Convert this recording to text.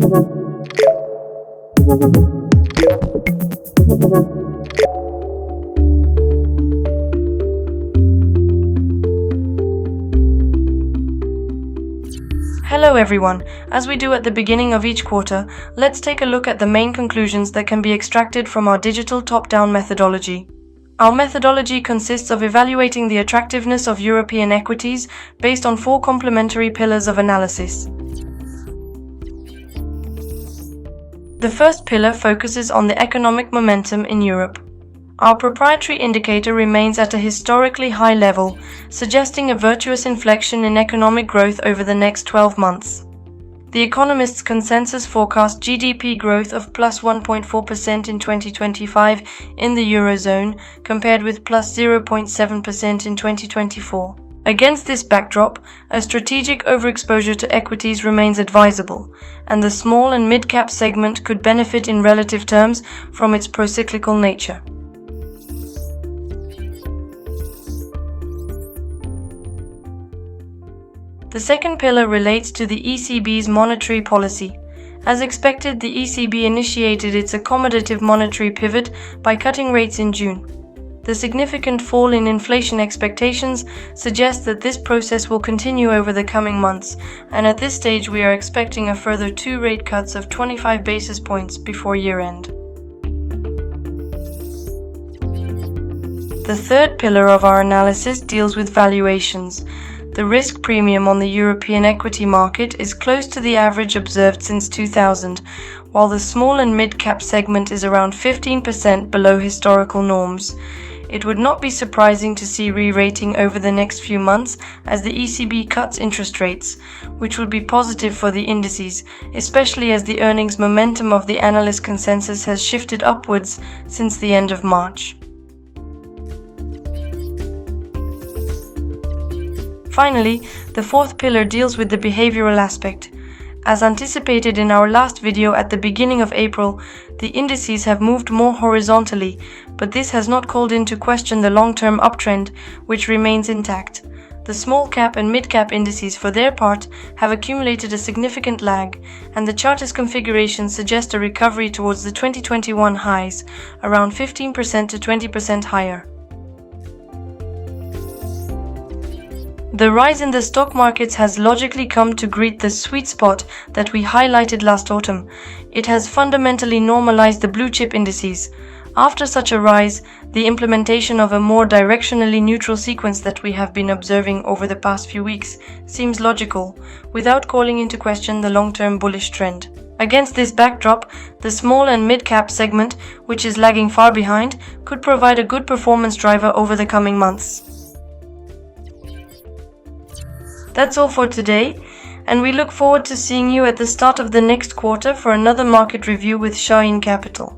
Hello everyone. As we do at the beginning of each quarter, let's take a look at the main conclusions that can be extracted from our digital top-down methodology. Our methodology consists of evaluating the attractiveness of European equities based on 4 complementary pillars of analysis. The first pillar focuses on the economic momentum in Europe. Our proprietary indicator remains at a historically high level, suggesting a virtuous inflection in economic growth over the next 12 months. The economists' consensus forecast GDP growth of plus 1.4% in 2025 in the Eurozone, compared with plus 0.7% in 2024. Against this backdrop, a strategic overexposure to equities remains advisable, and the small and mid-cap segment could benefit in relative terms from its procyclical nature. The second pillar relates to the ECB's monetary policy. As expected, the ECB initiated its accommodative monetary pivot by cutting rates in June. The significant fall in inflation expectations suggests that this process will continue over the coming months, and at this stage we are expecting a further 2 rate cuts of 25 basis points before year-end. The third pillar of our analysis deals with valuations. The risk premium on the European equity market is close to the average observed since 2000, while the small and mid-cap segment is around 15% below historical norms. It would not be surprising to see re-rating over the next few months as the ECB cuts interest rates, which would be positive for the indices, especially as the earnings momentum of the analyst consensus has shifted upwards since the end of March. Finally, the fourth pillar deals with the behavioral aspect. As anticipated in our last video at the beginning of April, the indices have moved more horizontally, but this has not called into question the long-term uptrend, which remains intact. The small-cap and mid-cap indices, for their part, have accumulated a significant lag, and the chartist configuration suggests a recovery towards the 2021 highs, around 15% to 20% higher. The rise in the stock markets has logically come to greet the sweet spot that we highlighted last autumn. It has fundamentally normalized the blue chip indices. After such a rise, the implementation of a more directionally neutral sequence that we have been observing over the past few weeks seems logical, without calling into question the long-term bullish trend. Against this backdrop, the small and mid-cap segment, which is lagging far behind, could provide a good performance driver over the coming months. That's all for today, and we look forward to seeing you at the start of the next quarter for another market review with Shaheen Capital.